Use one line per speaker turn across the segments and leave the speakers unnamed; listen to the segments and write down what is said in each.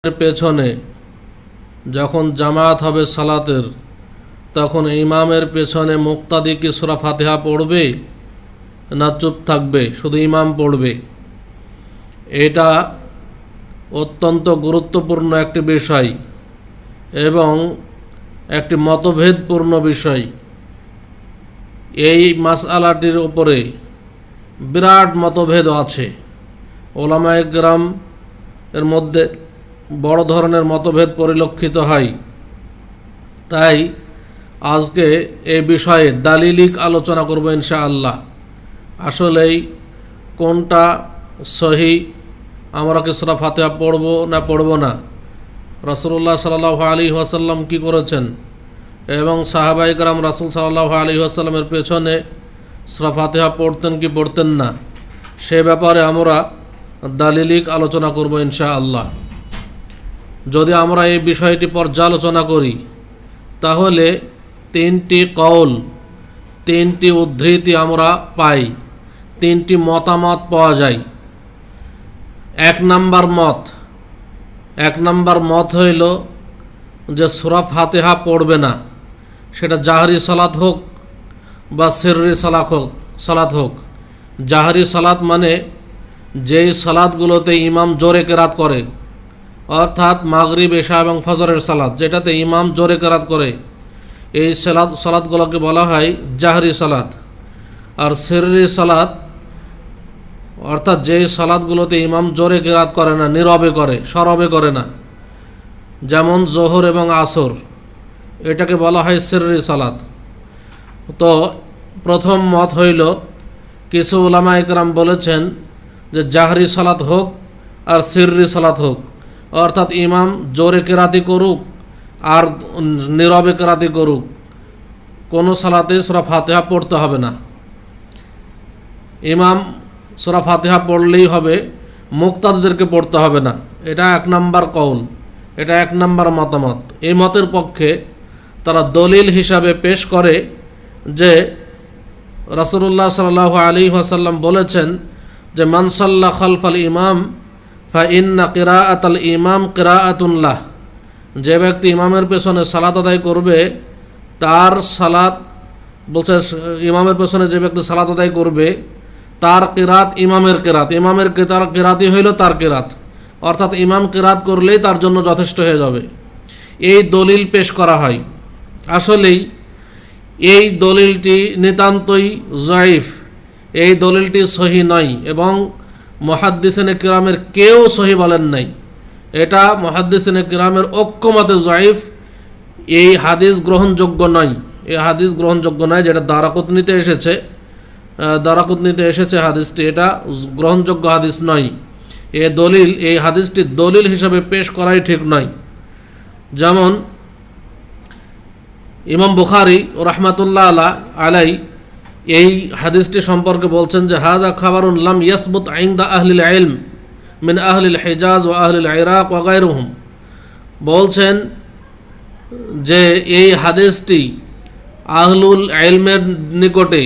পেছনে যখন জামাত হবে সালাতের, তখন ইমামের পেছনে মুক্তাদি কি সূরা ফাতিহা পড়বে না চুপ থাকবে, শুধু ইমাম পড়বে? এটা অত্যন্ত গুরুত্বপূর্ণ একটি বিষয় এবং একটি মতভেদপূর্ণ বিষয়। এই মাসআলাটির উপরে বিরাট মতভেদ আছে। ওলামায়ে কেরাম এর মধ্যে বড় ধরনের মতভেদ পরিলক্ষিত হয়। তাই আজকে এই বিষয়ে দালিলিক আলোচনা করব ইনশাআল্লাহ। আসলেই কোনটা সহি, আমরা কি সূরা ফাতিহা পড়ব না পড়ব না, রাসূলুল্লাহ সাল্লাল্লাহু আলাইহি ওয়াসাল্লাম কী করেছেন এবং সাহাবায়ে কেরাম রাসূল সাল্লাল্লাহু আলাইহি ওয়াসাল্লামের পেছনে সূরা ফাতিহা পড়তেন কি পড়তেন না, সে ব্যাপারে আমরা দালিলিক আলোচনা করব ইনশাআল্লাহ। যদি আমরা এই বিষয়টি পর্যালোচনা করি তাহলে তিনটি কওল, তিনটি উদ্ধৃতি আমরা পাই, তিনটি মতামত পাওয়া যায়। এক নাম্বার মত হইল যে সূরা ফাতিহা পড়বে না, সেটা জাহরি সালাত হোক বা সিররি সালাত হোক। জাহরি সালাত মানে যেই সালাতগুলোতে ইমাম জোরে কেরাত করে, অর্থাৎ মাগরিব, এশা এবং ফজরের সালাত, যেটাতে ইমাম জোরে কেরাত করে, এই সালাতগুলোকে বলা হয় জাহরি সালাত। আর সিররি সালাত অর্থাৎ যেই সালাতগুলোতে ইমাম জোরে কেরাত করে না, নীরবে করে, সরবে করে না, যেমন জোহর এবং আসর, এটাকে বলা হয় সিররি সালাত। তো প্রথম মত হইল, কিছু উলামায়ে কেরাম বলেছেন যে জাহরি সালাত হোক আর সিররি সালাত হোক, অর্থাৎ ইমাম জোরে কেরাতি করুক আর নীরবে কেরাতি করুক, কোনো সালাতে সূরা ফাতিহা পড়তে হবে না। ইমাম সূরা ফাতিহা পড়লেই হবে, মুক্তাদিদেরকে পড়তে হবে না। এটা এক নাম্বার কওল, এটা এক নাম্বার মতামত। এই মতের পক্ষে তারা দলিল হিসাবে পেশ করে যে রাসূলুল্লাহ সাল্লাল্লাহু আলাইহি ওয়াসাল্লাম বলেছেন যে মান সাল্লা খালফাল ইমাম ফা ইন্না কিরাআতাল ইমাম কিরাআতুন লাহ। যে ব্যক্তি ইমামের পেছনে সালাত আদায় করবে, তার সালাত, বলছে ইমামের পেছনে যে ব্যক্তি সালাত আদায় করবে তার কিরাত ইমামের কিরাত, ইমামের কিরাতই হইল তার কিরাত, অর্থাৎ ইমাম কিরাত করলেই তার জন্য যথেষ্ট হয়ে যাবে। এই দলিল পেশ করা হয়। আসলেই এই দলিলটি নিতান্তই জয়ীফ, এই দলিলটি সহি নয় এবং মুহাদ্দিসিনে কিরামের কেউ সহি বলেন নাই। এটা মুহাদ্দিসিনে কিরামের ঐক্যমতে জয়ীফ। এই হাদিস গ্রহণযোগ্য নয়, এই হাদিস গ্রহণযোগ্য নয়, যেটা দারাকুতনিতে এসেছে হাদিসটি, এটা গ্রহণযোগ্য হাদিস নয়। এই হাদিসটি দলিল হিসাবে পেশ করাই ঠিক নয়। যেমন ইমাম বুখারী রাহমাতুল্লাহ আলাই এই হাদিসটি সম্পর্কে বলছেন যে হাযা খাবারুন লাম ইয়াসবুত ইনদা আহলিল ইলম মিন আহলিল হিজাজ ওয়া আহলিল ইরাক ওয়া গায়রুহুম। বলছেন যে এই হাদিসটি আহলুল ইলমের নিকটে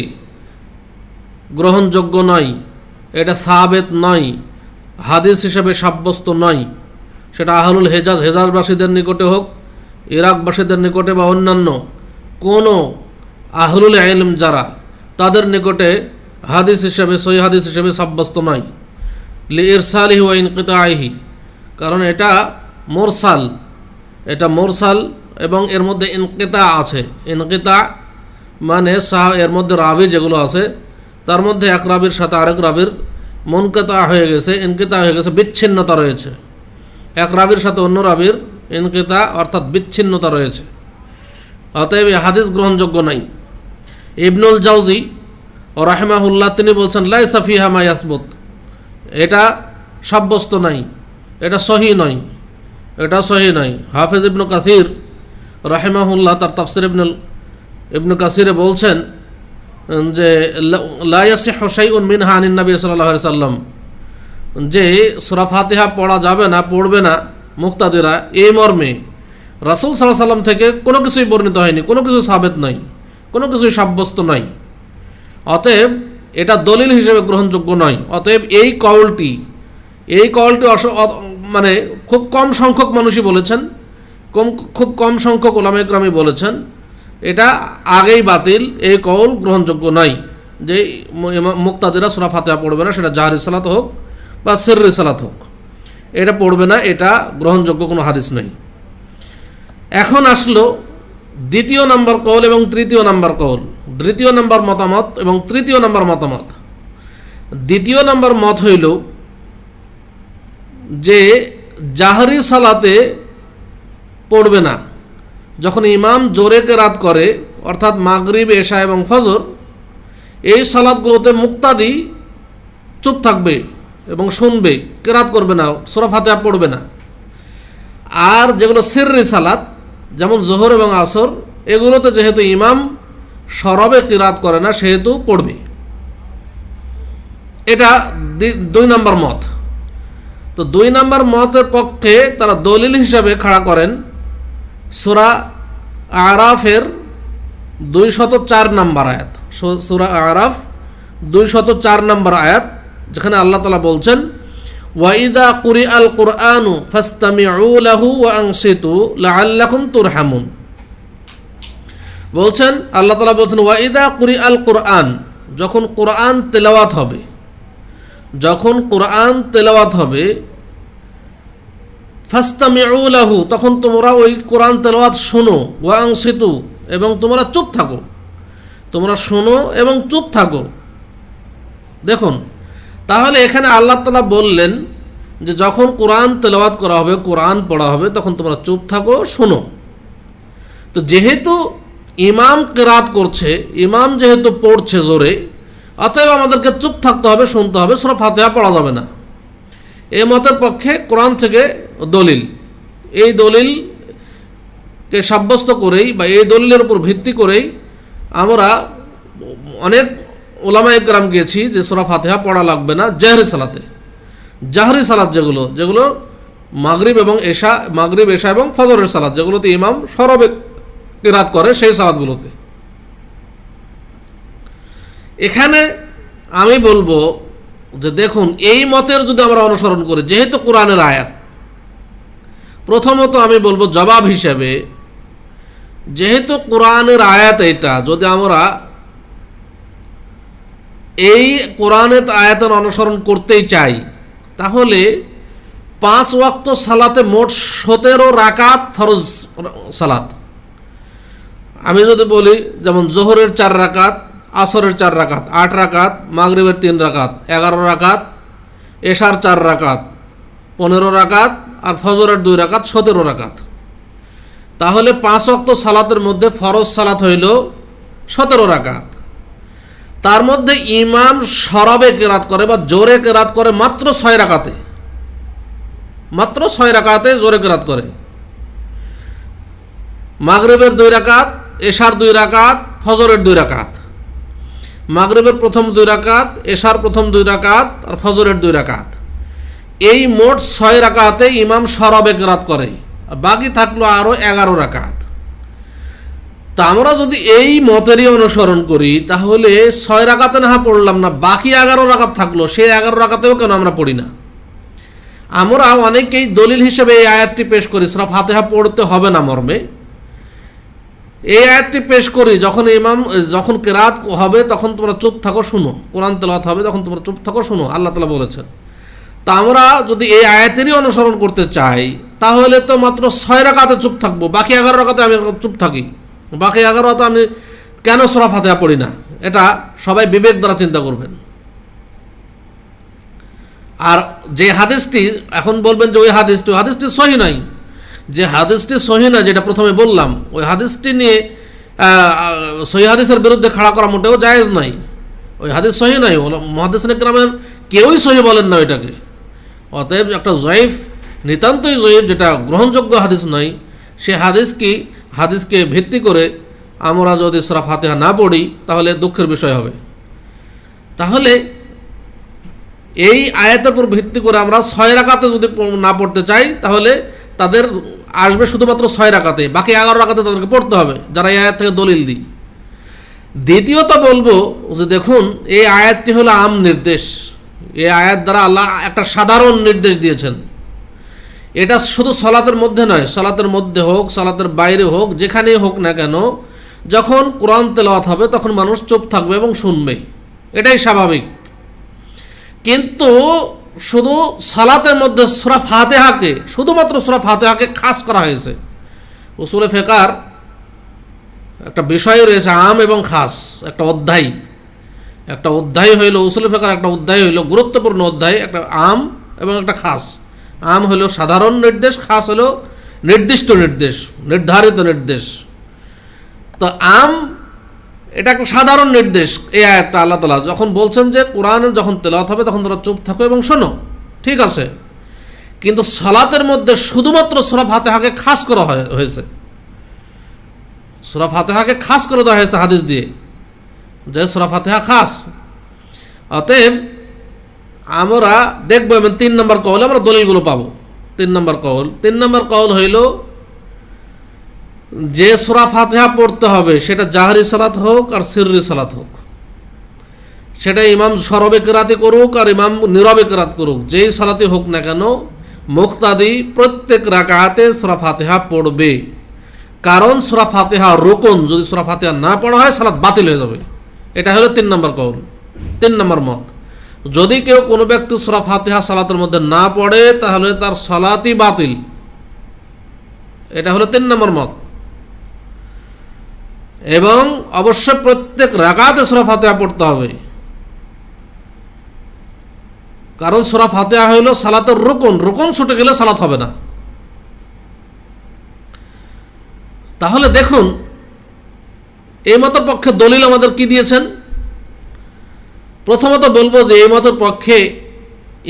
গ্রহণযোগ্য নয়, এটা সাবেত নয়, হাদিস হিসেবে সাব্যস্ত নয়। সেটা আহলুল হেজাজবাসীদের নিকটে হোক, ইরাকবাসীদের নিকটে বা অন্যান্য কোনো আহলুল ইলম যারা, তাদের নিকটে হাদিস হিসেবে, সহিহ হাদিস হিসেবে সাব্যস্ত নয়। লিইরসালিহি ওয়া ইনকিতাইহি, কারণ এটা মোরসাল এবং এর মধ্যে ইনকিতা আছে। ইনকিতা মানে এর মধ্যে রাবি যেগুলো আছে তার মধ্যে এক রাবির সাথে আরেক রাবির মুনকিতা হয়ে গেছে, ইনকিতা হয়ে গেছে, বিচ্ছিন্নতা রয়েছে। এক রাবির সাথে অন্য রাবির ইনকিতা অর্থাৎ বিচ্ছিন্নতা রয়েছে, অতএব এই হাদিস গ্রহণযোগ্য নাই। ইবনুল জাওজি রাহিমাহুল্লাহ তিনি বলছেন লাইসা ফিহা মা ইয়াসবুত, এটা সাব্যস্ত নাই, এটা সহি নয়। হাফেজ ইবনে কাসির রাহিমাহুল্লাহ তার তাফসির ইবনে কাসিরে বলছেন যে লা ইয়াসিহু শাইউন মিনহা আনিন নবী সাল্লাল্লাহু আলাইহি সাল্লাম, যে সূরা ফাতিহা পড়া যাবে না, পড়বে না মুক্তাদিরা, এই মর্মে রাসূল সাল্লাল্লাহু আলাইহি সাল্লাম থেকে কোনো কিছুই বর্ণিত হয়নি, কোনো কিছু সাবেত নয়, কোনো কিছুই সাব্যস্ত নয়। অতএব এটা দলিল হিসেবে গ্রহণযোগ্য নয়। অতএব এই কওলটি মানে খুব কম সংখ্যক মানুষই বলেছেন, খুব কম সংখ্যক ওলামা ইকরামই বলেছেন এটা আগেই বাতিল, এই কওল গ্রহণযোগ্য নয় যে মুক্তাদিরা সূরা ফাতিহা পড়বে না, সেটা জাহরি সালাত হোক বা সিররি সালাত হোক, এটা পড়বে না, এটা গ্রহণযোগ্য কোনো হাদিস নেই। এখন আসলো দ্বিতীয় নম্বর কওল এবং তৃতীয় নম্বর কওল, দ্বিতীয় নম্বর মতামত এবং তৃতীয় নম্বর মতামত। দ্বিতীয় নম্বর মত হইল যে জাহরি সালাতে পড়বে না, যখন ইমাম জোরে কেরাত করে অর্থাৎ মাগরিব, এশা এবং ফজর, এই সালাতগুলোতে মুক্তাদি চুপ থাকবে এবং শুনবে, কেরাত করবে না, সূরা ফাতিহা পড়বে না। আর যেগুলো সিররি সালাত যেমন জোহর এবং আসর, এগুলোতে যেহেতু ইমাম সরবে কিরাত করে না সেহেতু পড়বে। এটা 2 নম্বর মত। তো 2 নম্বর মতের পক্ষে তারা দলিল হিসাবে খাড়া করেন সূরা আরাফের 204 নম্বর আয়াত, সূরা আরাফ 204 নম্বর আয়াত, যেখানে আল্লাহ তাআলা বলছেন ওয়াইদা কুরিআল কুরআনু ফাসতামিউ লাহু ওয়া আনসিতু লাআল্লাকুম তুরহামুন। বলছেন আল্লাহ তাআলা বলছেন ওয়াইদা কুরিআল কুরআন, যখন কোরআন তেলাওয়াত হবে, যখন কোরআন তেলাওয়াত হবে, ফাসতামিউ লাহু, তখন তোমরা ওই কোরআন তেলাওয়াত শোনো, ওয়া আনসিতু, এবং তোমরা চুপ থাকো, তোমরা শোনো এবং চুপ থাকো। দেখুন, তাহলে এখানে আল্লাহ তাআলা বললেন যে যখন কোরআন তেলাওয়াত করা হবে, কোরআন পড়া হবে, তখন তোমরা চুপ থাকো, শোনো। তো যেহেতু ইমাম কিরাত করছে, ইমাম যেহেতু পড়ছে জোরে, অতএব আমাদেরকে চুপ থাকতে হবে, শুনতে হবে, সূরা ফাতিহা পড়া যাবে না। এই মতের পক্ষে কোরআন থেকে দলিল, এই দলিলকে সাব্যস্ত করেই বা এই দলিলের উপর ভিত্তি করেই আমরা অনেক ওলামায়ে কেরাম গিয়েছি যে সূরা ফাতিহা পড়া লাগবে না জাহরি সালাতে। জাহরি সালাত যেগুলো মাগরিব এশা এবং ফজরের সালাত, যেগুলোতে ইমাম সরবে কিরাত করে, সেই সালাতগুলোতে। এখানে আমি বলবো যে দেখুন, এই মতের যদি আমরা অনুসরণ করি, যেহেতু কোরআনের আয়াত, প্রথমত আমি বলবো জবাব হিসেবে, যেহেতু কোরআনের আয়াত এটা, যদি আমরা এই কোরআনের আয়াতের অনুসরণ করতেই চাই, তাহলে 5 ওয়াক্ত সালাতে মোট 17 রাকাত ফরজ সালাত। আমি যদি বলি যেমন জোহরের 4 রাকাত, আসরের 4 রাকাত 8 রাকাত, মাগরিবের 3 রাকাত 11 রাকাত, এশার 4 রাকাত 15 রাকাত, আর ফজরের 2 রাকাত 17 রাকাত। তাহলে 5 ওয়াক্ত সালাতের মধ্যে ফরজ সালাত হইল 17 রাকাত। তার মধ্যে ইমাম সরবে কেরাত করে বা জোরে কেরাত করে মাত্র 6 রাকাতে, মাত্র 6 রাকাতে জোরে কেরাত করে। মাগরিবের 2 রাকাত, এশার 2 রাকাত, ফজরের 2 রাকাত। মাগরিবের প্রথম 2 রাকাত, এশার প্রথম 2 রাকাত, আর ফজরের 2 রাকাত। এই মোট 6 রাকাতে ইমাম সরবে কেরাত করে, বাকি থাকলো আরো 11 রাকাত। তা আমরা যদি এই মতেরই অনুসরণ করি, তাহলে 6 রাকাতে না পড়লাম না, বাকি 11 রাকাত থাকলো, সেই 11 রাকাতেও কেন আমরা পড়ি না? আমরা অনেকেই দলিল হিসেবে এই আয়াতটি পেশ করি সূরা ফাতিহা পড়তে হবে না মর্মে। এই আয়াতটি পেশ করি যখন কিরাত হবে তখন তোমরা চুপ থাকো, শুনো, কোরআন তেলাওয়াত হবে তখন তোমরা চুপ থাকো, শুনো, আল্লাহ তাআলা বলেছেন। তা আমরা যদি এই আয়াতেরই অনুসরণ করতে চাই, তাহলে তো মাত্র 6 রাকাতে চুপ থাকবো, বাকি 11 রাকাতে আমি চুপ থাকি, বাকি 11 রাকাতে আমি কেন সূরা ফাতিহা পড়ি না? এটা সবাই বিবেক দ্বারা চিন্তা করবেন। আর যে হাদিসটি এখন বলবেন যে ওই হাদিসটি সহিহ নাই, যে হাদিসটি সহিহ না, যেটা প্রথমে বললাম, ওই হাদিসটি নিয়ে সহিহ হাদিসের বিরুদ্ধে খাড়া করা মোটেও জায়েজ নাই। ওই হাদিস সহিহ নাই, মুহাদ্দিসিনে কেরামের কেউই সহিহ বলেন না ওইটাকে। অতএব একটা জয়ীফ, নিতান্তই জয়ীফ, যেটা গ্রহণযোগ্য হাদিস নয়, সে হাদিসকে ভিত্তি করে আমরা যদি সূরা ফাতিহা না পড়ি তাহলে দুঃখের বিষয় হবে। তাহলে এই আয়াতের উপর ভিত্তি করে আমরা 6 রাকাতে যদি না পড়তে চাই, তাহলে তাদের আসবে শুধুমাত্র 6 রাকাতে, বাকি 11 রাকাতে তাদেরকে পড়তে হবে, যারা এই আয়াত থেকে দলিল দিই। দ্বিতীয়ত বলবো যে দেখুন, এই আয়াতটি হলো আম নির্দেশ। এই আয়াত দ্বারা আল্লাহ একটা সাধারণ নির্দেশ দিয়েছেন। এটা শুধু সালাতের মধ্যে নয়, সালাতের মধ্যে হোক, সালাতের বাইরে হোক, যেখানেই হোক না কেন, যখন কোরআন তেলাওয়াত হবে তখন মানুষ চুপ থাকবে এবং শুনবে, এটাই স্বাভাবিক। কিন্তু শুধু সালাতের মধ্যে সূরা ফাতিহাকে, শুধুমাত্র সূরা ফাতিহাকে খাস করা হয়েছে। উসুলে ফিকহের একটা বিষয় রয়েছে আম এবং খাস, একটা অধ্যায় হইল উসুলে ফিকহের, একটা অধ্যায় হইল গুরুত্বপূর্ণ অধ্যায়, একটা আম এবং একটা খাস। আম হলো সাধারণ নির্দেশ, খাস হলো নির্দিষ্ট নির্দেশ, নির্ধারিত নির্দেশ। তো আম এটা একটা সাধারণ নির্দেশ। এই আয়াতটা আল্লাহ তাআলা যখন বলছেন যে কোরআনের যখন তেলাওয়াত হবে তখন তোমরা চুপ থাকো এবং শোনো, ঠিক আছে। কিন্তু সালাতের মধ্যে শুধুমাত্র সূরা ফাতিহাকে খাস করা হয়েছে, সূরা ফাতিহাকে খাস করে দেওয়া হয়েছে হাদিস দিয়ে, যে সূরা ফাতিহা খাস। অতএব আমরা দেখবো এবং 3 নম্বর কওল আমরা দলিলগুলো পাবো। 3 নম্বর কওল হইল যে সূরা ফাতিহা পড়তে হবে সেটা জাহরি সালাত হোক আর সিররি সালাত হোক, সেটা ইমাম সরবে কেরাতি করুক আর ইমাম নীরবে কেরাত করুক, যেই সালাতই হোক না কেন, মুক্তাদি প্রত্যেক রাকাতে সূরা ফাতিহা পড়বে। কারণ সূরা ফাতিহা রুকুন, যদি সূরা ফাতিহা না পড়া হয় সালাত বাতিল হয়ে যাবে। এটা হলো 3 নম্বর কওল, 3 নম্বর মত। যদি কেউ কোনো ব্যক্তি সূরা ফাতিহা সালাতের মধ্যে না পড়ে তাহলে তার সালাতই বাতিল, এটা হলো 3 নম্বর মত। এবং অবশ্যই প্রত্যেক রাকাতে সূরা ফাতিহা পড়তে হবে, কারণ সূরা ফাতিহা হইল সালাতের রুকুন, রুকুন ছুটে গেলে সালাত হবে না। তাহলে দেখুন এই মতের পক্ষে দলিল আমাদের কি দিয়েছেন। প্রথমত বলবো যে এই মতের পক্ষে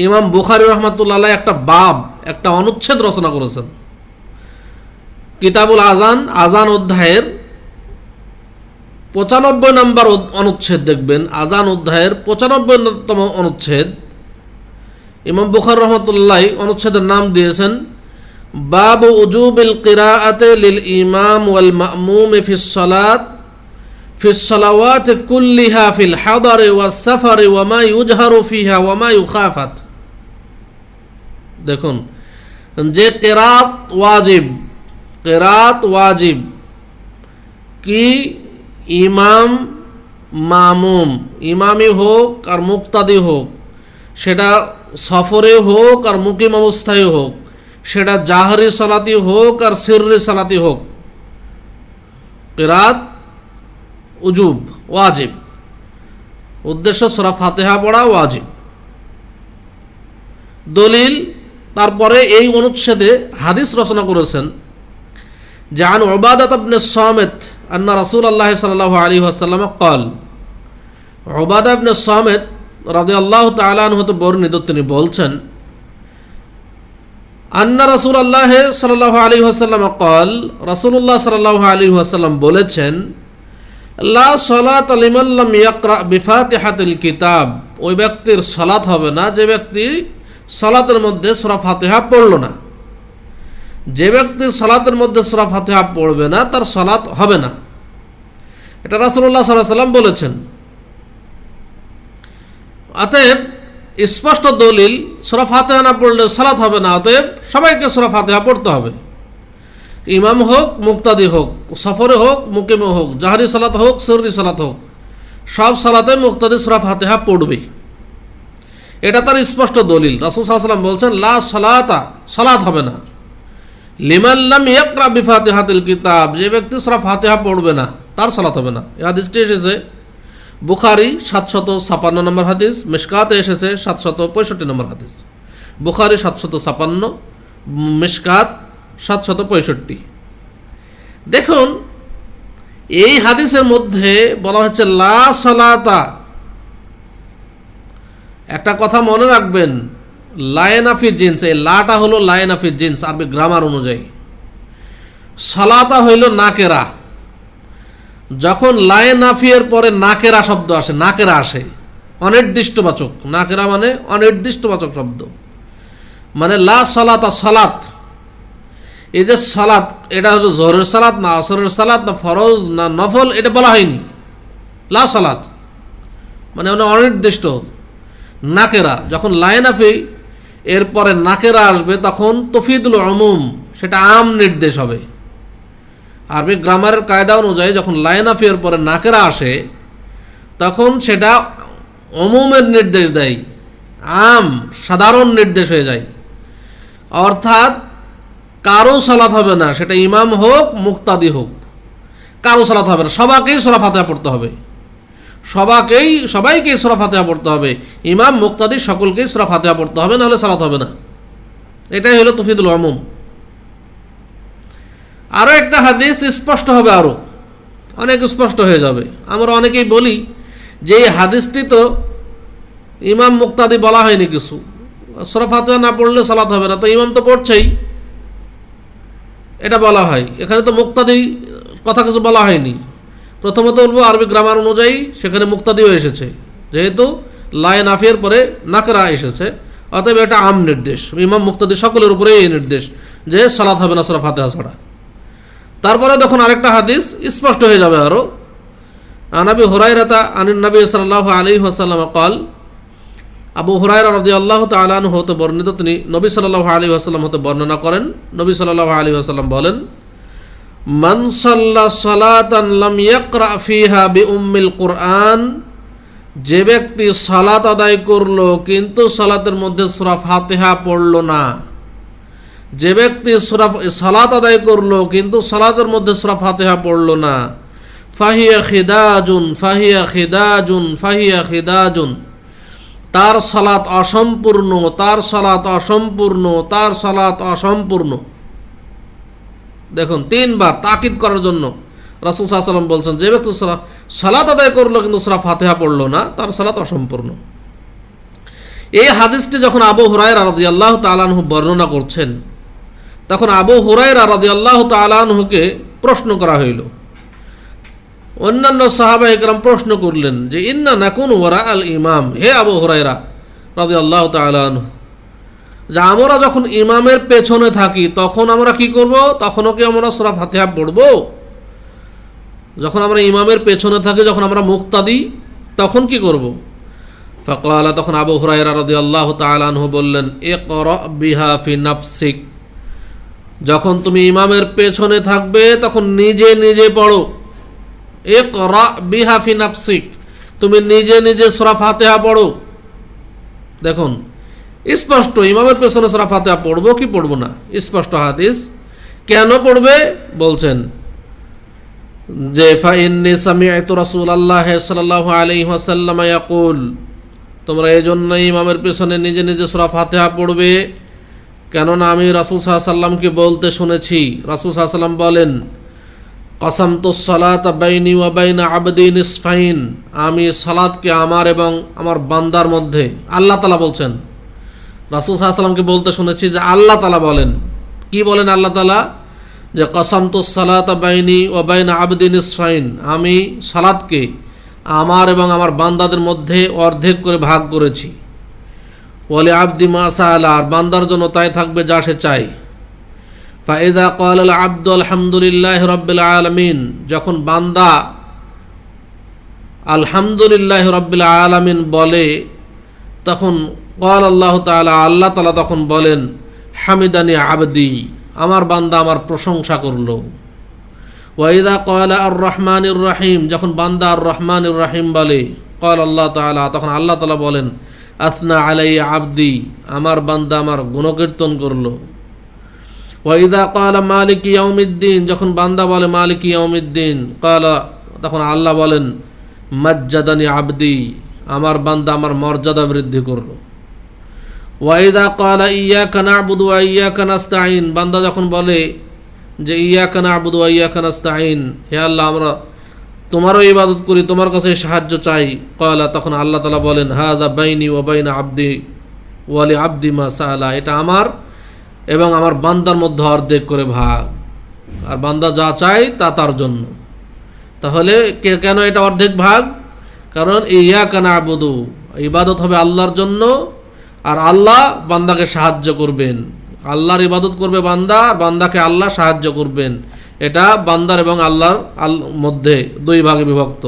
ইমাম বুখারী রাহমাতুল্লাহ আলাইহি একটা বাব, একটা অনুচ্ছেদ রচনা করেছেন কিতাবুল আজান, আজান অধ্যায়ের 95 নম্বর অনুচ্ছেদ দেখবেন, আজান অধ্যায়ের 95তম অনুচ্ছেদ। ইমাম বুখারী রাহমাতুল্লাহ অনুচ্ছেদের নাম দিয়েছেন বাবু উজুবিল কিরাআতি লিল ইমাম ওয়াল মা'মুম ফিস সালাত ফিস সালাওয়াত কুল্লিহা ফিল হাদারি ওয়াস সাফারি ওয়া মা ইউজহারু ফিহা ওয়া মা ইউখাফাত। দেখুন যে কিরাত ওয়াজিব কি ইমাম মামুম, ইমামি হোক আর মুক্তাদি হোক, সেটা সফরে হোক আর মুকিম অবস্থায় হোক, সেটা জাহরি সালাতি হোক আর সিররি সালাতি হোক, কিরাত উজুব ওয়াজিব, উদ্দেশ্য সূরা ফাতিহা পড়া ওয়াজিব। দলিল তারপরে এই অনুচ্ছেদে হাদিস রচনা করেছেন যে আন উবাদাহ ইবনে সামিত আন্না রাসূলুল্লাহ সাল্লাল্লাহু আলাইহি ওয়াসাল্লাম قال, উবাদাহ ইবনে সামিত রাদিয়াল্লাহু তাআলা আনহু হতে বর্ণিত, তিনি বলছেন আন্না রাসূলুল্লাহ সাল্লাল্লাহু আলাইহি ওয়াসাল্লাম قال, রাসূলুল্লাহ সাল্লাল্লাহু আলাইহি ওয়াসাল্লাম বলেছেন লা সালাতা লিমান লাম ইয়াকরা বিফাতিহাতিল কিতাব, ওই ব্যক্তির সালাত হবে না যে ব্যক্তি সালাতের মধ্যে সূরা ফাতিহা পড়ল না। যে ব্যক্তি সালাতের মধ্যে সূরা ফাতিহা পড়বে না তার সালাত হবে না, এটা রাসূলুল্লাহ সাল্লাল্লাহু আলাইহি ওয়াসাল্লাম বলেছেন। অতএব স্পষ্ট দলিল, সূরা ফাতিহা না পড়লে সালাত হবে না, অতএব সবাইকে সূরা ফাতিহা পড়তে হবে, ইমাম হোক মুক্তাদি হোক, সফরে হোক মুকিমে হোক, জাহরি সালাত হোক সিররি সালাত হোক, সব সালাতে মুক্তাদি সূরা ফাতিহা পড়বে। এটা তার স্পষ্ট দলিল। রাসূল সাল্লাল্লাহু আলাইহি ওয়াসাল্লাম বলছেন লা সালাতা, সালাত হবে না, লিমান লাম ইয়াকরা বিফাতিহাতিল কিতাব, যে ব্যক্তি সূরা ফাতিহা পড়বে না তার সালাত হবে না। এই হাদিসটি এসেছে বুখারী 756 নম্বর হাদিস, মিশকাতে এসেছে 765 নম্বর হাদিস। বুখারী 756, মিশকাত 765। দেখুন এই হাদিসের মধ্যে বলা হচ্ছে লা সালাতা। একটা কথা মনে রাখবেন, লায়নাফি জিন্স, এই লাটা হলো লায়নাফি জিন্স আরবি গ্রামার অনুযায়ী, সালাতা হইল নাকেরা। যখন লায়নাফিয়ের পরে নাকেরা শব্দ আসে, নাকেরা আসে অনির্দিষ্টবাচক, নাকেরা মানে অনির্দিষ্টবাচক শব্দ, মানে লা সালাতা, সালাত। এই যে সালাত, এটা হলো জোহরের সালাত না আসরের সালাত না ফরজ না নফল, এটা বলা হয়নি। লা সালাত মানে অনির্দিষ্ট, নাকেরা। যখন লায়নাফি এরপরে নাকেরা আসবে, তখন তফিদুল উমুম, সেটা আম নির্দেশ হবে। আরবি গ্রামারের কায়দা অনুযায়ী যখন লায়নাফিয়ার পরে নাকেরা আসে তখন সেটা উমুমের নির্দেশ দেয়, আম সাধারণ নির্দেশ হয়ে যায়। অর্থাৎ কারো সালাত হবে না, সেটা ইমাম হোক মুক্তাদি হোক, কারো সালাত হবে না, সবাইকেই সূরা ফাতিহা পড়তে হবে, সবাইকেই সূরা ফাতিহা পড়তে হবে, ইমাম মুক্তাদি সকলকেই সূরা ফাতিহা পড়তে হবে, নাহলে সালাত হবে না। এটাই হলো তুফিদুল উমুম। আরও একটা হাদিস স্পষ্ট হবে, আরও অনেক স্পষ্ট হয়ে যাবে। আমরা অনেকেই বলি যে এই হাদিসটি তো ইমাম মুক্তাদি বলা হয়নি কিছু, সূরা ফাতিহা না পড়লে সালাত হবে না, তো ইমাম তো পড়ছেই, এটা বলা হয়। এখানে তো মুক্তাদি কথা কিছু বলা হয়নি। প্রথমত বলবো আরবি গ্রামার অনুযায়ী সেখানে মুক্তাদিও এসেছে, যেহেতু লায়ে নাফিয়ার পরে নাকরা এসেছে, অতএব এটা আম নির্দেশ, ইমাম মুক্তাদি সকলের উপরে এই নির্দেশ যে সালাত হবে না সূরা ফাতিহা ছাড়া। তারপরে দেখুন আরেকটা হাদিস স্পষ্ট হয়ে যাবে আরও। আনাবি হুরায়রাতা আনিন নবী সাল্লাল্লাহু আলাইহি ওয়াসাল্লাম ক্বাল, আবু হুরায়রা রাদিয়াল্লাহু তাআলা আনহু হতে বর্ণিত, তিনি নবী সাল্লাল্লাহু আলাইহি ওয়াসাল্লাম হতে বর্ণনা করেন, নবী সাল্লাল্লাহু আলাইহি ওয়াসাল্লাম বলেন, মান সাল্লা সালাতান লাম ইয়াকরা ফিহা বিউম্মিল কুরআন, যে ব্যক্তি সালাত আদায় করলো কিন্তু সালাতের মধ্যে সূরা ফাতিহা পড়ল না, যে ব্যক্তি সালাত আদায় করলো কিন্তু সালাতের মধ্যে সূরা ফাতিহা পড়ল না, ফাহিয়া খিদাজুন ফাহিয়া খিদাজুন ফাহিয়া খিদাজুন, তার সালাত অসম্পূর্ণ, তার সালাত অসম্পূর্ণ, তার সালাত অসম্পূর্ণ। দেখুন তিনবার তাকিদ করার জন্য রাসূল সাল্লাল্লাহু আলাইহি ওয়াসাল্লাম বলছেন, যে ব্যক্তি সালাত আদায় করলো কিন্তু সূরা ফাতিহা পড়লো না, তার সালাত অসম্পূর্ণ। এই হাদিসটি যখন আবু হুরায়রা রাদিয়াল্লাহু তাআলা আনহু বর্ণনা করছেন, তখন আবু হুরায়রা রাদিয়াল্লাহু তাআলা আনহুকে প্রশ্ন করা হইল। অন্যান্য সাহাবায়ে কেরাম প্রশ্ন করলেন যে ইন্না নাকুনু ওয়ারা আল ইমাম, হে আবু হুরায়রা রাদিয়াল্লাহু তাআলা আনহু, যে আমরা যখন ইমামের পেছনে থাকি তখন আমরা কি করব? তখনও কি আমরা সূরা ফাতিহা পড়ব? যখন আমরা ইমামের পেছনে থাকি, যখন আমরা মুক্তাদি, তখন কি করব? ফাকালা, তখন আবু হুরায়রা রাদিয়াল্লাহু তাআলা আনহু বললেন, ইকরা বিহা ফি নাফসিক, যখন তুমি ইমামের পেছনে থাকবে তখন নিজে নিজে পড়ো। ইকরা বিহা ফি নাফসিক, তুমি নিজে নিজে সূরা ফাতিহা পড়ো। দেখুন স্পষ্ট, ইমামের পেছনে সূরা ফাতিহা পড়বো কি পড়বো না, স্পষ্ট হাদিস। কেন পড়বে বলছেন যে ফা ইন্নী সামি'তু রাসূলুল্লাহ সাল্লাল্লাহু আলাইহি ওয়াসাল্লাম ইয়াকুল, তোমরা এই জন্য ইমামের পেছনে নিজে নিজে সূরা ফাতিহা পড়বে, কেননা আমি রাসূল সাল্লাল্লাহু আলাইহি ওয়াসাল্লামকে বলতে শুনেছি। রাসূল সাল্লাল্লাহু আলাইহি ওয়াসাল্লাম বলেন, কাসামতুস সালাতা বাইনি ওয়া বাইনা আবদি নিসফাইন, আমি সালাতকে আমার এবং আমার বান্দার মধ্যে, আল্লাহ তাআলা বলছেন, রাসূল সাল্লাল্লাহু আলাইহি ওয়াসাল্লামকে বলতে শুনেছি যে আল্লাহ তাআলা বলেন। কি বলেন আল্লাহ তাআলা? যে কাসামতুস সালাতা বাইনি ওয়া বাইনা আবদি নিসফাইন, আমি সালাতকে আমার এবং আমার বান্দাদের মধ্যে অর্ধেক করে ভাগ করেছি। ওয়ালি আবদি মা সাআলা, আর বান্দার জন্য তাই থাকবে যা সে চায়। ফাইদা ক্বাল আল আবদু আলহামদুলিল্লাহি রাব্বিল আলামিন, যখন বান্দা আলহামদুলিল্লাহি রাব্বিল আলামিন বলে, তখন ক্বাল আল্লাহ তাআলা, আল্লাহ তাআলা তখন বলেন, হামিদানি আবদি, আমার বান্দা আমার প্রশংসা করলো। ওয়াইদা ক্বালা আর রহমানির রহিম, যখন বান্দা আর রহমানির রহিম বলে, ক্বাল আল্লাহ তাআলা, তখন আল্লাহ তাআলা বলেন, আসনা আলাইয়া আবদি, আমার বান্দা আমার গুণকীর্তন করলো। ওয়াইদা ক্বালা মালিকি ইয়াউমিদ্দিন, যখন বান্দা বলে মালিকি ইয়াউমিদ্দিন, ক্বালা, তখন আল্লাহ বলেন, মাজ্জাদানি আবদি, আমার বান্দা আমার মর্যাদা বৃদ্ধি করলো। ওয়াইদা ক্বালা ইয়্যাকা না'বুদু ওয়া ইয়্যাকা নাস্তাঈন, বান্দা যখন বলে যে ইয়্যাকা না'বুদু ওয়া ইয়্যাকা নাস্তাঈন, হে আল্লাহ আমরা তোমারও ইবাদত করি, তোমার কাছে সাহায্য চাই, ক্বালা, তখন আল্লাহ তাআলা বলেন, হাযা বাইনি ওয়া বাইনা আবদি ওয়া লি আবদি মা সাআলা, এটা আমার এবং আমার বান্দার মধ্যে অর্ধেক করে ভাগ, আর বান্দা যা চায় তা তার জন্য। তাহলে কেন এটা অর্ধেক ভাগ? কারণ ইয়্যাকা না'বুদু, ইবাদত হবে আল্লাহর জন্য, আর আল্লাহ বান্দাকে সাহায্য করবেন, আল্লাহর ইবাদত করবে বান্দা, বান্দাকে আল্লাহ সাহায্য করবেন। এটা বান্দার এবং আল্লাহর মধ্যে দুই ভাগে বিভক্ত।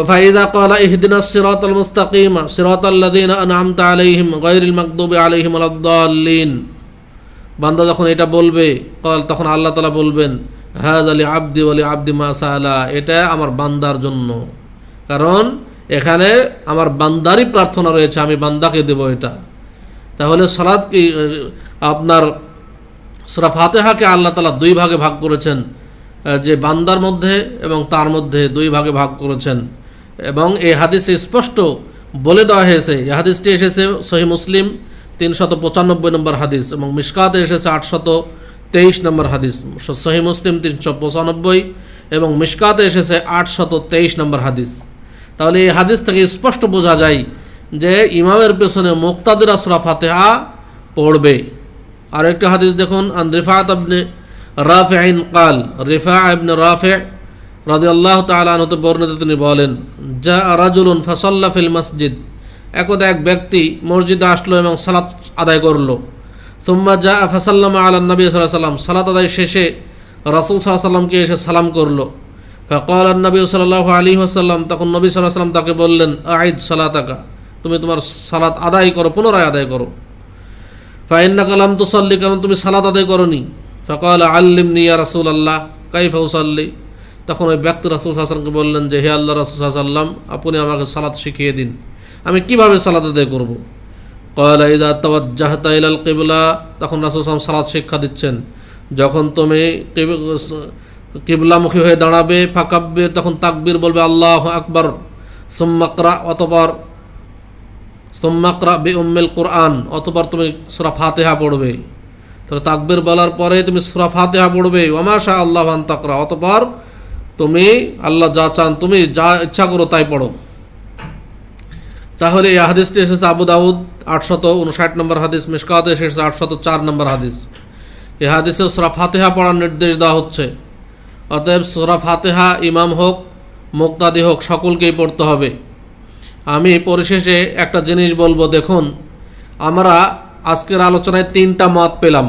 ফাইদা ক্বালা ইহদিনাস সিরাতাল মুস্তাকিম সিরাতাল লাযিনা আন'আমতা আলাইহিম গায়রিল মাগদুবি আলাইহিম ওয়ালাদ-দাল্লিন, বান্দা যখন এটা বলবে তখন আল্লাহ তাআলা বলবেন হাযা লি আবদি ওয়া লি আবদি মা সাআলা, এটা আমার বান্দার জন্য, কারণ এখানে আমার বান্দারই প্রার্থনা রয়েছে, আমি বান্দাকে দেব এটা। তাহলে সালাত কি আপনার সূরা ফাতিহাকে আল্লাহ তাআলা দুই ভাগে ভাগ করেছেন, যে বান্দার মধ্যে এবং তার মধ্যে দুই ভাগে ভাগ করেছেন। এবং এই হাদিসে স্পষ্ট বলে দেওয়া হয়েছে, এই হাদিসটি এসেছে সহিহ মুসলিম 395 নম্বর হাদিস এবং মিশকাতে এসেছে 823 নম্বর হাদিস। সহিহ মুসলিম 395 এবং মিশকাতে এসেছে 823 নম্বর হাদিস। তাহলে এই হাদিস থেকে স্পষ্ট বোঝা যায় যে ইমামের পেছনে মুক্তাদিরা সূরা ফাতিহা পড়বে। আর একটা হাদিস দেখুন, আন রিফাআত ইবনে রাফি'ইন قال রিফা ইবনে রাফি' রাদিয়াল্লাহু তাআলা আনহু বর্ণিত, তিনি বলেন জা রাজুলুন ফাসাল্লা ফিল মসজিদ, একদা এক ব্যক্তি মসজিদে আসলো এবং সালাত আদায় করলো। সুম্মা জা ফাসাল্লামা আলা নবী সাল্লাল্লাহু আলাইহি ওয়াসাল্লাম, সালাত আদায় শেষে রাসূল সাল্লাল্লাহু আলাইহি ওয়াসাল্লামকে এসে সালাম করলো। ফাকাল নবী সাল্লাল্লাহু আলাইহি ওয়াসাল্লাম, তখন নবী সাল্লাল্লাহু আলাইহি ওয়াসাল্লাম তাকে বললেন আইদ সালাতাকা, তুমি তোমার সালাত আদায় করো, পুনরায় আদায় করো। ফাইন্নাকা লাম তুসাল্লি, কারণ তুমি সালাত আদায় করোনি। ফাকাল আল্লিমনি ইয়া রাসূলুল্লাহ কাইফা উসাল্লি, তখন ওই ব্যক্তি রাসূল সাল্লাল্লাহু আলাইহি ওয়াসাল্লামকে বললেন যে হে আল্লাহ রাসূল সাল্লাল্লাহু আলাইহি ওয়াসাল্লাম, আপনি আমাকে সালাত শিখিয়ে দিন, আমি কিভাবে সালাত আদায় করব। ক্বালা ইযা তাওয়াজ্জাহতা ইলাল কিবলা, তখন রাসূল সাল্লাল্লাহু আলাইহি ওয়াসাল্লাম সালাত শিক্ষা দিচ্ছেন, যখন তুমি কিবলামুখী হয়ে দাঁড়াবে ফাকাব্বির, তখন তাকবীর বলবে আল্লাহু আকবার, সুম্মা ইকরা, অতঃপর সুম্মা ইকরা বিউম্মিল কুরআন, অতঃপর তুমি সূরা ফাতিহা পড়বে। তাহলে তাকবীর বলার পরে তুমি সূরা ফাতিহা পড়বে, ওয়া মা শা আল্লাহু আন তাকরা, অতঃপর তুমি আল্লাহ যা চান তুমি যা ইচ্ছা করো তাই পড়ো। তাহলে এই হাদিসটি এসেছে আবু দাউদ 859 নম্বর হাদিস, মিশকাতে এসেছে 804 নম্বর হাদিস। এই হাদিসে সূরা ফাতিহা পড়ার নির্দেশ দেওয়া হচ্ছে। অতএব সূরা ফাতিহা ইমাম হোক মুক্তাদি হোক সকলকেই পড়তে হবে। আমি পরিশেষে একটা জিনিস বলবো, দেখুন আমরা আজকের আলোচনায় 3টা মত পেলাম।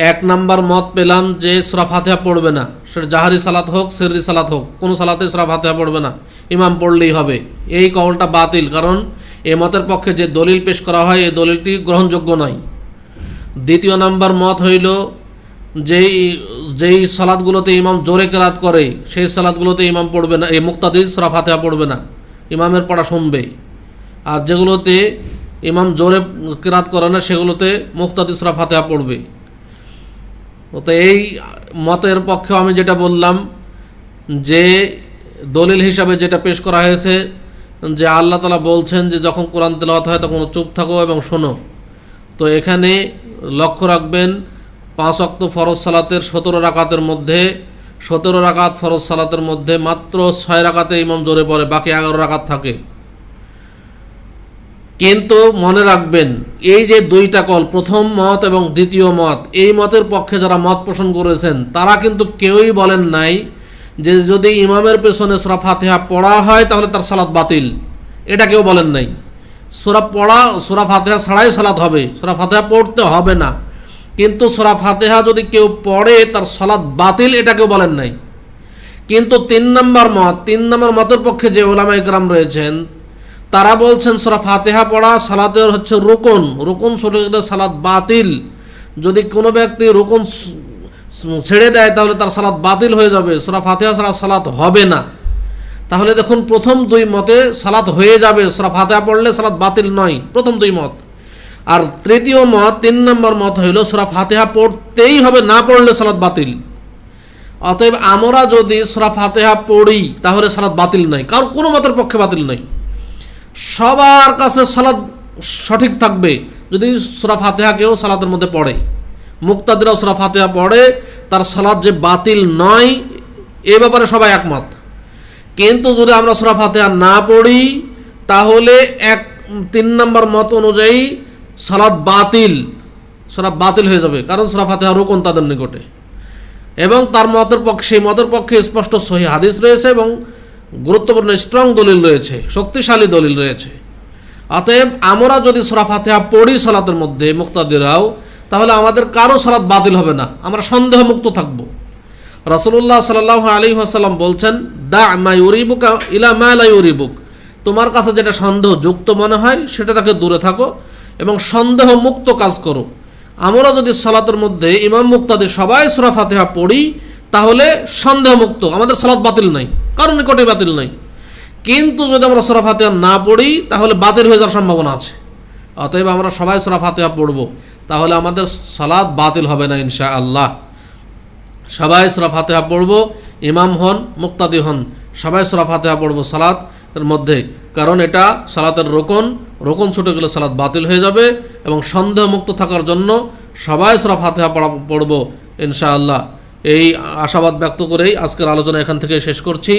1 নাম্বার মত পেলাম যে সূরা ফাতিহা পড়বে না, সেটা জাহারি সালাত হোক সিররি সালাত হোক, কোনো সালাতে সূরা ফাতিহা পড়বে না, ইমাম পড়লেই হবে। এই কওলটা বাতিল, কারণ এই মতের পক্ষে যে দলিল পেশ করা হয় এই দলিলটি গ্রহণযোগ্য নয়। 2 নাম্বার মত হইল যেই সালাতগুলোতে ইমাম জোরে কেরাত করে সেই সালাতগুলোতে ইমাম পড়বে না, এই মুক্তাদি সূরা ফাতিহা পড়বে না, ইমামের পড়া শুনবে। আর যেগুলোতে ইমাম জোরে কেরাত করে না সেগুলোতে মুক্তাদি সূরা ফাতিহা পড়বে। তো এই মতের পক্ষে আমি যেটা বললাম যে দলিল হিসাবে যেটা পেশ করা হয়েছে যে আল্লাহ তাআলা বলছেন যে যখন কোরআন তেলাওয়াত হয় তখন চুপ থাকো এবং শোনো। তো এখানে লক্ষ্য রাখবেন 5 ওয়াক্ত ফরজ সালাতের 17 রাকাতের মধ্যে 17 রাকাত ফরজ সালাতের মধ্যে মাত্র 6 রাকাতে ইমাম জোরে পড়ে, বাকি 11 রাকাত থাকে। কিন্তু মনে রাখবেন এই যে 2টা কল, প্রথম মত এবং দ্বিতীয় মত, এই মতের পক্ষে যারা মত পোষণ করেছেন তারা কিন্তু কেউই বলেন নাই যে যদি ইমামের পেছনে সূরা ফাতিহা পড়া হয় তাহলে তার সালাত বাতিল, এটা কেউ বলেন নাই। সূরা ফাতিহা ছাড়াই সালাত হবে, সূরা ফাতিহা পড়তে হবে না, কিন্তু সূরা ফাতিহা যদি কেউ পড়ে তার সালাত বাতিল, এটা কেউ বলেন নাই। কিন্তু 3 নম্বর মতের পক্ষে যে উলামায়ে কেরাম রয়েছেন তারা বলছেন সূরা ফাতিহা পড়া সালাতের হচ্ছে রুকন ছুটে গেলে সালাত বাতিল। যদি কোনো ব্যক্তি রুকন ছেড়ে দেয় তাহলে তার সালাত বাতিল হয়ে যাবে, সূরা ফাতিহা ছাড়া সালাত হবে না। তাহলে দেখুন প্রথম 2 মতে সালাত হয়ে যাবে, সূরা ফাতিহা পড়লে সালাত বাতিল নয়, প্রথম 2 মত। আর তৃতীয় মত 3 নম্বর মত হইল সূরা ফাতিহা পড়তেই হবে, না পড়লে সালাত বাতিল। অতএব আমরা যদি সূরা ফাতিহা পড়ি তাহলে সালাত বাতিল নয়, কারণ কোনো মতের পক্ষে বাতিল নয়। সবার কাছে সালাত সঠিক থাকবে যদি সূরা ফাতিহা কেউ সালাতের মধ্যে পড়ে, মুক্তাদিরা সূরা ফাতিহা পড়ে তার সালাত যে বাতিল নয় এ ব্যাপারে সবাই একমত। কিন্তু যদি আমরা সূরা ফাতিহা না পড়ি তাহলে 3 নম্বর মত অনুযায়ী সালাত বাতিল হয়ে যাবে, কারণ সূরা ফাতিহা রুকন তাদের নিকটে। এবং তার সেই মতের পক্ষে স্পষ্ট সহিহ হাদিস রয়েছে এবং গুরুত্বপূর্ণ স্ট্রং দলিল রয়েছে, শক্তিশালী দলিল রয়েছে। অতএব আমরা যদি সূরা ফাতিহা পড়ি সালাতের মধ্যে মুক্তাদিরাও, তাহলে আমাদের কারো সালাত বাতিল হবে না, আমরা সন্দেহ মুক্ত থাকব। রাসূলুল্লাহ সাল্লাল্লাহু আলাইহি ওয়াসাল্লাম বলছেন, দা মা ইউরিবুকা ইলা মা লা ইউরিবুক, তোমার কাছে যেটা সন্দেহযুক্ত মনে হয় সেটা থেকে দূরে থাকো এবং সন্দেহ মুক্ত কাজ করো। আমরা যদি সালাতের মধ্যে ইমাম মুক্তাদি সবাই সূরা ফাতিহা পড়ি তাহলে সন্দেহ মুক্ত, আমাদের সালাত বাতিল নাই, কারণ নিকটে বাতিল নাই। কিন্তু যদি আমরা সূরা ফাতিহা না পড়ি তাহলে বাতিল হয়ে যাওয়ার সম্ভাবনা আছে। অতএব আমরা সবাই সূরা ফাতিহা পড়ব, তাহলে আমাদের সালাত বাতিল হবে না ইনশাআল্লাহ। সবাই সূরা ফাতিহা পড়ব, ইমাম হন মুক্তাদি হন, সবাই সূরা ফাতিহা পড়ব সালাতের মধ্যে, কারণ এটা সালাতের রোকন ছুটে গেলে সালাত বাতিল হয়ে যাবে। এবং সন্দেহ মুক্ত থাকার জন্য সবাই সূরা ফাতিহা পড়ব ইনশাআল্লাহ। এই আশাবাদ ব্যক্ত করেই আজকের আলোচনা এখান থেকে শেষ করছি।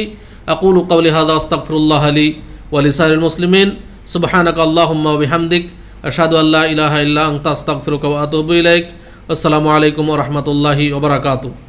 আকুলু কাওলি হাযা আস্তাগফিরুল্লাহ লি ওয়া লিসাইরিল মুসলিমিন, সুবহানাকা আল্লাহুম্মা ওয়া বিহামদিক, আশহাদু আল্লা ইলাহা ইল্লা আনতা আস্তাগফিরুকা ওয়া আতুবু ইলাইক। আসসালামু আলাইকুম ওয়া রাহমাতুল্লাহি ওয়া বারাকাতুহু।